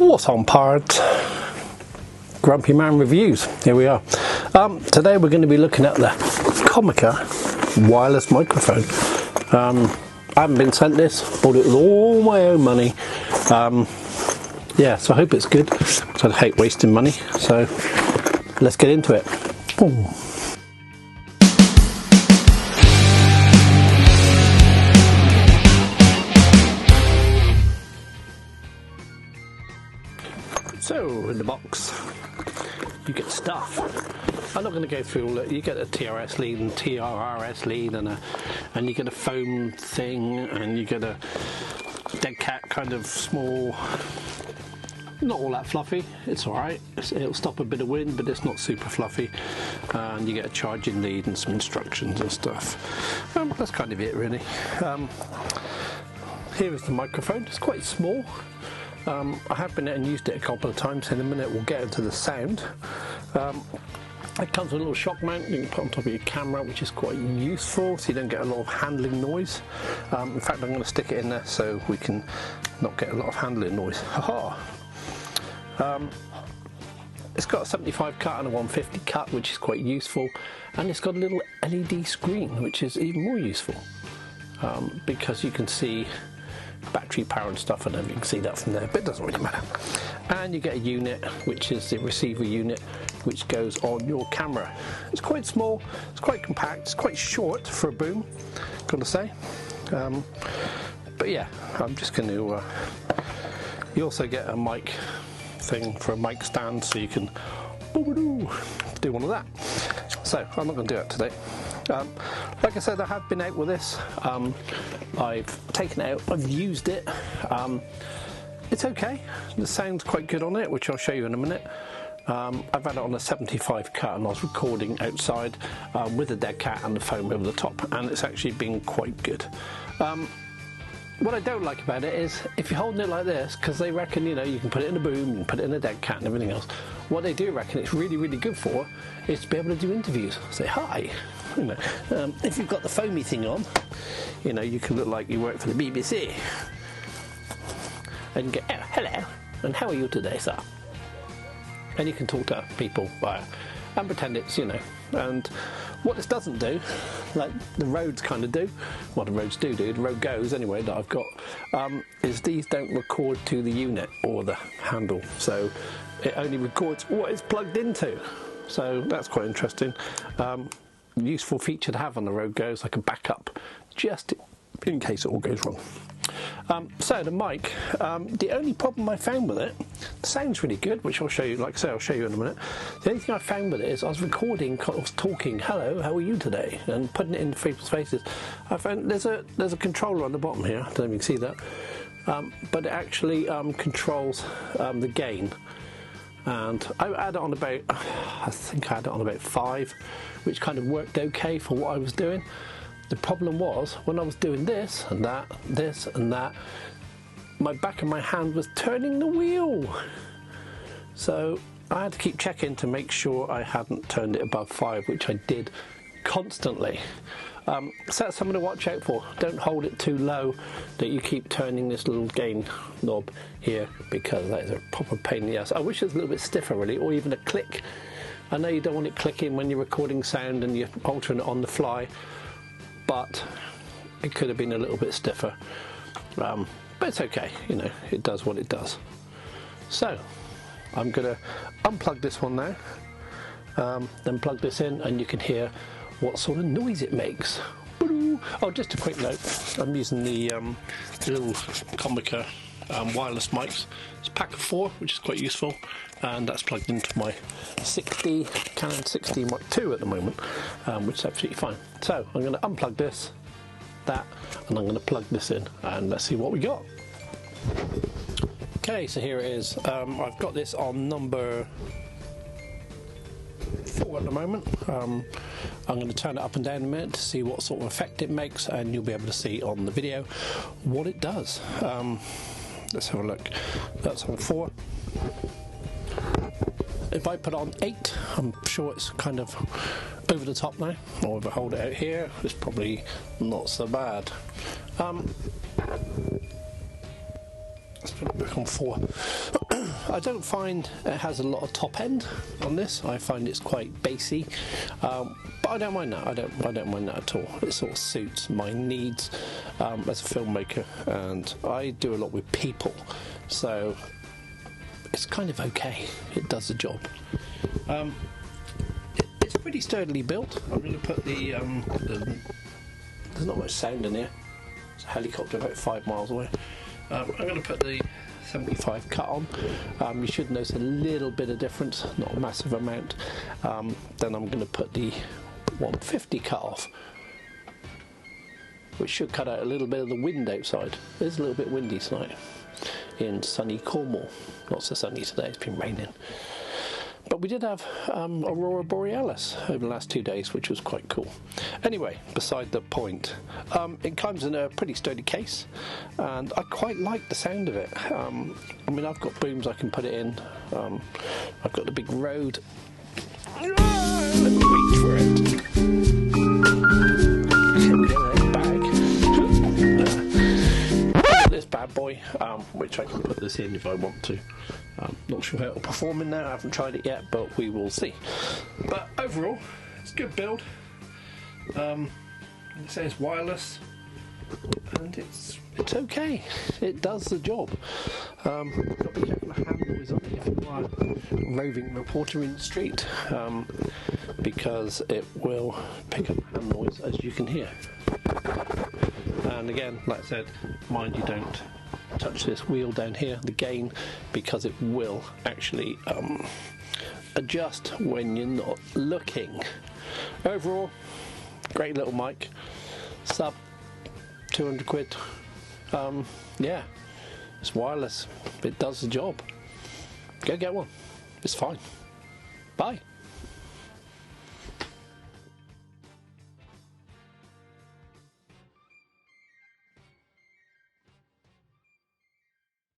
What's on part? Grumpy Man Reviews. Here we are. Today we're going to be looking at the Comica wireless microphone. I haven't been sent this, bought it with all my own money. Yeah, so I hope it's good, because I hate wasting money. So let's get into it. Boom. So in the box you get stuff. I'm not going to go through all that. You get a TRS lead and TRRS lead, and you get a foam thing, and you get a dead cat kind of small. Not all that fluffy. It's all right. It'll stop a bit of wind, but it's not super fluffy. And you get a charging lead and some instructions and stuff. That's kind of it, really. Here is the microphone. It's quite small. I have been out and used it a couple of times. In a minute we'll get into the sound. It comes with a little shock mount you can put on top of your camera, which is quite useful, so you don't get a lot of handling noise. In fact, I'm going to stick it in there so we can not get a lot of handling noise. It's got a 75 cut and a 150 cut, which is quite useful, and it's got a little LED screen, which is even more useful, because you can see battery power and stuff. I don't know if you can see that from there, but it doesn't really matter. And you get a unit, which is the receiver unit, which goes on your camera. It's quite small, it's quite compact, it's quite short for a boom, gotta say. But yeah, I'm just going to. You also get a mic thing for a mic stand, so you can do one of that. So I'm not going to do that today. Like I said, I have been out with this. I've taken it out, I've used it. It's okay. The sound's quite good on it, which I'll show you in a minute. I've had it on a 75 cut, and I was recording outside with a dead cat and the foam over the top, and it's actually been quite good. What I don't like about it is if you're holding it like this, because they reckon, you know, you can put it in a boom, you can put it in a dead cat and everything else. What they do reckon it's really, really good for is to be able to do interviews. Say hi. You know, if you've got the foamy thing on, you know, you can look like you work for the BBC. And you go, oh, hello, and how are you today, sir? And you can talk to people and pretend it's, you know. And what this doesn't do, like the Rodes kind of do, well, the Rodes do, the Rode Goes anyway that I've got, is these don't record to the unit or the handle, so it only records what it's plugged into. So that's quite interesting. Useful feature to have on the Rode Goes, like a backup, just in case it all goes wrong. So the mic, the only problem I found with it, the sound's really good, which I'll show you, like I say, I'll show you in a minute. The only thing I found with it is I was recording, I was talking, hello, how are you today? And putting it in people's faces. I found there's a controller on the bottom here, I don't know if you can see that, but it actually controls the gain. And I had it on about, I think I had it on about 5, which kind of worked okay for what I was doing. The problem was, when I was doing this and that, my back of my hand was turning the wheel. So I had to keep checking to make sure I hadn't turned it above 5, which I did constantly. So that's something to watch out for. Don't hold it too low that you keep turning this little gain knob here, because that is a proper pain in the ass. I wish it was a little bit stiffer, really, or even a click. I know you don't want it clicking when you're recording sound and you're altering it on the fly, but it could have been a little bit stiffer. But it's okay, you know, it does what it does. So I'm going to unplug this one now, then plug this in, and you can hear what sort of noise it makes. Oh, just a quick note, I'm using the little Comica wireless mics. It's a pack of 4, which is quite useful, and that's plugged into my Canon 60 Mark II at the moment, which is absolutely fine. So I'm going to unplug this, and I'm going to plug this in, and let's see what we got. Okay, so here it is. I've got this on number 4 at the moment. I'm going to turn it up and down a minute to see what sort of effect it makes, and you'll be able to see on the video what it does. Let's have a look. That's on 4. If I put on 8, I'm sure it's kind of over the top now. Or if I hold it out here, it's probably not so bad. Let's put it back on 4. I don't find it has a lot of top end on this. I find it's quite bassy, but I don't mind that. I don't mind that at all. It sort of suits my needs as a filmmaker, and I do a lot with people, so it's kind of okay. It does the job. It's pretty sturdily built. I'm going to put the there's not much sound in here. It's a helicopter about 5 miles away. I'm going to put the 75 cut on. You should notice a little bit of difference, not a massive amount. Then I'm going to put the 150 cut off, which should cut out a little bit of the wind outside. It is a little bit windy tonight in sunny Cornwall. Not so sunny today, it's been raining. But we did have Aurora Borealis over the last 2 days, which was quite cool. Anyway, beside the point, it comes in a pretty sturdy case, and I quite like the sound of it. I mean, I've got booms I can put it in. I've got the big Rode. Let me reach for it. This bad boy, which I can put this in if I want to. Not sure how it'll perform in there. I haven't tried it yet, but we will see. But overall, it's a good build. It says wireless, and it's okay. It does the job. Got to be careful of hand noise on it if you are a roving reporter in the street, because it will pick up hand noise, as you can hear. And again, like I said, mind you don't touch this wheel down here, the gain, because it will actually adjust when you're not looking. Overall, great little mic, sub 200 quid. Yeah, it's wireless, it does the job. Go get one, it's fine. Bye.